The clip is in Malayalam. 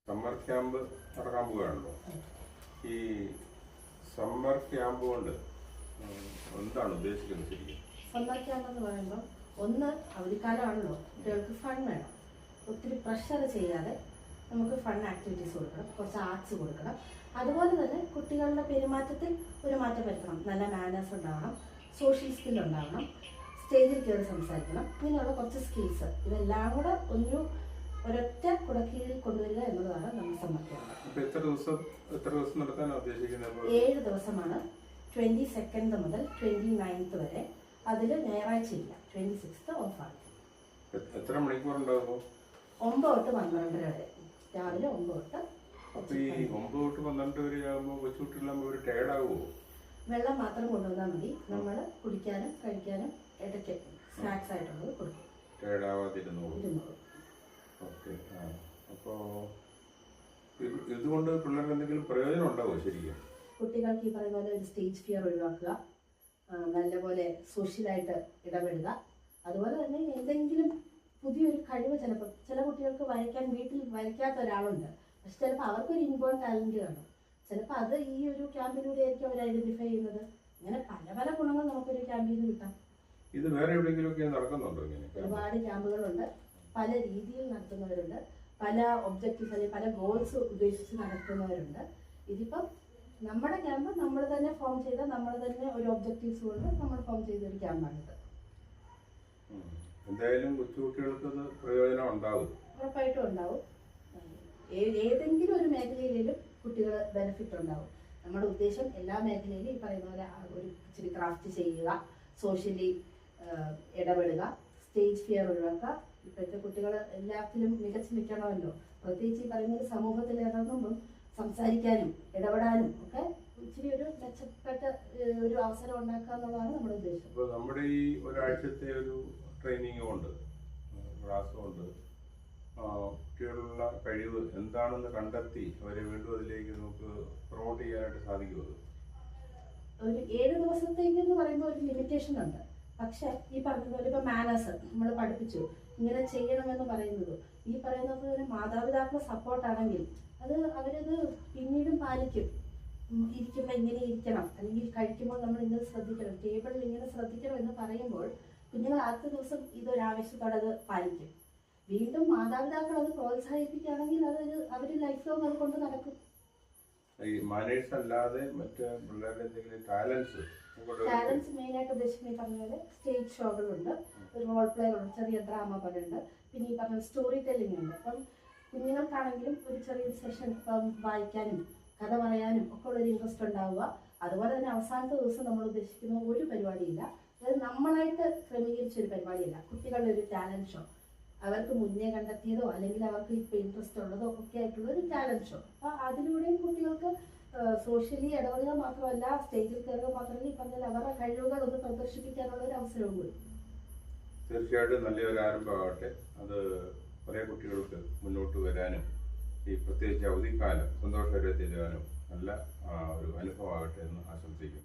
സമ്മർ ക്യാമ്പ് നടക്കാൻ പോവുകയാണല്ലോ. ഈ സമ്മർ ക്യാമ്പ് കൊണ്ട് എന്താണ് ഉദ്ദേശിക്കുന്നത് ശരിക്കും? സമ്മർ ക്യാമ്പ് എന്ന് പറയുമ്പോൾ ഒന്ന് അവധിക്കാലമാണല്ലോ, കുട്ടികൾക്ക് ഫൺ വേണം. ഒത്തിരി പ്രഷർ ചെയ്യാതെ നമുക്ക് ഫൺ ആക്ടിവിറ്റീസ് കൊടുക്കണം, കുറച്ച് ആർട്സ് കൊടുക്കണം. അതുപോലെ തന്നെ കുട്ടികളുടെ പെരുമാറ്റത്തിൽ ഒരു മാറ്റം വരുത്തണം. നല്ല മാനേഴ്സ് ഉണ്ടാവണം, സോഷ്യൽ സ്കിൽ ഉണ്ടാവണം, സ്റ്റേജിൽ കയറി സംസാരിക്കണം, ഇങ്ങനെയുള്ള കുറച്ച് സ്കിൽസ്. ഇതെല്ലാം കൂടെ ഒരൊറ്റ കുടക്കീഴിൽ കൊണ്ടുവരിക എന്നുള്ളതാണ് നമ്മൾ സമ്മർ ക്യാമ്പ്. എത്ര ദിവസം നടത്താനാണ് ഉദ്ദേശിക്കുന്നത്? 7 ദിവസമാണ്. 22 മുതൽ 29 വരെ. അതിൽ ഞായറാഴ്ചയില്ല, 26 ഓഫാണ്. എത്ര മണിക്കൂർ ഉണ്ടാകുമോ? 9 തൊട്ട് 12 വരെ, രാവിലെ 9 തൊട്ട്. അപ്പൊ ഈ 9 തൊട്ട് 12 വരെ ആകുമ്പോൾ കൊച്ചുകുട്ടികളാകുമ്പോൾ ഒരു ടയർഡാകുമോ? വെള്ളം മാത്രം കൊണ്ടുവന്നാൽ മതി. നമ്മൾ കുടിക്കാനും കഴിക്കാനും ഇടയ്ക്ക് സ്നാക്സ് ആയിട്ടുള്ളത് കൊടുക്കും. ടയർഡാവാതിരുന്നോളൂ. ഓക്കെ. അപ്പോൾ ഇതുകൊണ്ട് പിള്ളേർക്ക് എന്തെങ്കിലും പ്രയോജനം ഉണ്ടാവുമോ ശരിക്കും? കുട്ടികൾക്ക് ഈ പറയുന്ന പോലെ ഒരു സ്റ്റേജ് ഫിയർ ഒഴിവാക്കുക, നല്ലപോലെ സോഷ്യലായിട്ട് ഇടപെടുക. അതുപോലെ തന്നെ എന്തെങ്കിലും പുതിയൊരു കഴിവ്, ചില കുട്ടികൾക്ക് വീട്ടിൽ വരയ്ക്കാത്ത ഒരാളുണ്ട്, പക്ഷെ ചിലപ്പോൾ അവർക്കൊരു ഇൻബോൺ ടാലന്റ് കാണും. ചിലപ്പോൾ അത് ഈ ഒരു ക്യാമ്പിലൂടെ ആയിരിക്കും അവർ ഐഡന്റിഫൈ ചെയ്യുന്നത്. അങ്ങനെ പല പല ഗുണങ്ങൾ നമുക്കൊരു ക്യാമ്പിൽ നിന്ന് കിട്ടാം. ഇത് വേറെ എവിടെയെങ്കിലുമൊക്കെ നടക്കുന്നുണ്ടോ ഇങ്ങനെ? ഒരുപാട് ക്യാമ്പുകളുണ്ട്, പല രീതിയിൽ നടത്തുന്നവരുണ്ട്, പല ഒബ്ജക്റ്റീവ്സ് അല്ലെങ്കിൽ പല ഗോൾസ് ഉദ്ദേശിച്ച് നടത്തുന്നവരുണ്ട്. ഇതിപ്പം നമ്മുടെ ക്യാമ്പ് നമ്മൾ തന്നെ ഫോം ചെയ്ത, നമ്മൾ തന്നെ ഒരു ഒബ്ജക്റ്റീവ്സ് കൊണ്ട് നമ്മൾ ഫോം ചെയ്ത ഒരു ക്യാമ്പാണിത്. എന്തായാലും കൊച്ചുകുട്ടികൾക്ക് പ്രയോജനം ഉണ്ടാവും, ഉറപ്പായിട്ടും ഉണ്ടാവും. ഏതെങ്കിലും ഒരു മേഖലയിലും കുട്ടികൾ ബെനിഫിറ്റ് ഉണ്ടാവും. നമ്മുടെ ഉദ്ദേശം എല്ലാ മേഖലയിലും ഈ പറയുന്ന പോലെ ഒരു ഇച്ചിരി ക്രാഫ്റ്റ് ചെയ്യുക, സോഷ്യലി ഇടപെടുക, സ്റ്റേജ് ഫിയർ ഒഴിവാക്കുക. ഇപ്പോഴത്തെ കുട്ടികൾ എല്ലാത്തിലും മികച്ചു നിൽക്കണമല്ലോ. പ്രത്യേകിച്ച് ഈ പറയുന്ന സമൂഹത്തിൽ ഇറങ്ങുമ്പം സംസാരിക്കാനും ഇടപെടാനും ഒക്കെ ഇച്ചിരി ഒരു മെച്ചപ്പെട്ട ഒരു അവസരം ഉണ്ടാക്കുക എന്നുള്ളതാണ് നമ്മുടെ ഉദ്ദേശം. ഇപ്പോൾ നമ്മുടെ ഈ ഒരാഴ്ചത്തെ ഒരു ട്രെയിനിങ് കൊണ്ട്, ക്ലാസ് കൊണ്ട് കുട്ടികളുള്ള കഴിവ് എന്താണെന്ന് കണ്ടെത്തി അവരെ വീണ്ടും അതിലേക്ക് നമുക്ക് പ്രൊമോട്ട് ചെയ്യാനായിട്ട് സാധിക്കുമോ? ഒരു 7 ദിവസത്തേക്ക് എന്ന് പറയുമ്പോൾ ഒരു ലിമിറ്റേഷൻ ഉണ്ട്. പക്ഷെ ഈ പറഞ്ഞതുപോലെ ഇപ്പൊ മാനേഴ്സ് നമ്മൾ പഠിപ്പിച്ചു, ഇങ്ങനെ ചെയ്യണമെന്ന് പറയുന്നത്, ഈ പറയുന്നത് ഒരു മാതാപിതാക്കളുടെ സപ്പോർട്ടാണെങ്കിൽ അവരത് പിന്നീടും പാലിക്കും. ഇരിക്കുമ്പോൾ ഇങ്ങനെ ഇരിക്കണം, അല്ലെങ്കിൽ കഴിക്കുമ്പോൾ നമ്മൾ ഇങ്ങനെ ശ്രദ്ധിക്കണം, ടേബിളിൽ ഇങ്ങനെ ശ്രദ്ധിക്കണം എന്ന് പറയുമ്പോൾ കുഞ്ഞുങ്ങൾ അടുത്ത ദിവസം ഇതൊരാവശ്യത്തോടെ അത് പാലിക്കും. വീണ്ടും മാതാപിതാക്കൾ അത് പ്രോത്സാഹിപ്പിക്കുകയാണെങ്കിൽ അവർ ലൈഫ് ലോങ് അത് കൊണ്ട് നടക്കും. ഈ മാനേഴ്സ് അല്ലാതെ മറ്റേ പിള്ളേരുടെ എന്തെങ്കിലും ടാലൻസ് മെയിൻ ആയിട്ട് ഉദ്ദേശിക്കുന്നത് ഈ പറഞ്ഞ പോലെ സ്റ്റേജ് ഷോകളുണ്ട്, ഒരു റോൾ പ്ലേ ഉണ്ട്, ചെറിയ ഡ്രാമ പോലെ ഉണ്ട്, പിന്നെ ഈ പറഞ്ഞ സ്റ്റോറി ടെല്ലിംഗ് ഉണ്ട്. അപ്പം കുഞ്ഞുങ്ങൾക്കാണെങ്കിലും ഒരു ചെറിയൊരു സെഷൻ ഇപ്പം വായിക്കാനും കഥ പറയാനും ഒക്കെ ഉള്ളൊരു ഇൻട്രസ്റ്റ് ഉണ്ടാവുക. അതുപോലെ തന്നെ അവസാനത്തെ ദിവസം നമ്മൾ ഉദ്ദേശിക്കുന്ന ഒരു പരിപാടിയില്ല, അതായത് നമ്മളായിട്ട് ക്രമീകരിച്ച ഒരു പരിപാടിയില്ല, കുട്ടികളുടെ ഒരു ടാലന്റ് ഷോ, അവർക്ക് മുന്നേ കണ്ടെത്തിയതോ അല്ലെങ്കിൽ അവർക്ക് ഇപ്പോൾ ഇൻട്രസ്റ്റ് ഉള്ളതോ ഒക്കെ ആയിട്ടുള്ള ഒരു ടാലന്റ് ഷോ. അപ്പോൾ അതിലൂടെയും കുട്ടികൾക്ക് സോഷ്യലി ഇടപെടുക മാത്രമല്ല, സ്റ്റേജിൽ കയറുക മാത്രമല്ല, ഈ പറഞ്ഞാൽ അവരുടെ കഴിവുകൾ ഒന്ന് പ്രദർശിപ്പിക്കാനുള്ള ഒരു അവസരവും കൂടി. തീർച്ചയായിട്ടും നല്ലൊരു ആരംഭമാകട്ടെ. അത് കുറേ കുട്ടികൾക്ക് മുന്നോട്ട് വരാനും ഈ പ്രത്യേകിച്ച് അവധിക്കാലം സന്തോഷകരമായി തീരുവാനും നല്ല ഒരു അനുഭവമാകട്ടെ എന്ന് ആശംസിക്കുന്നു.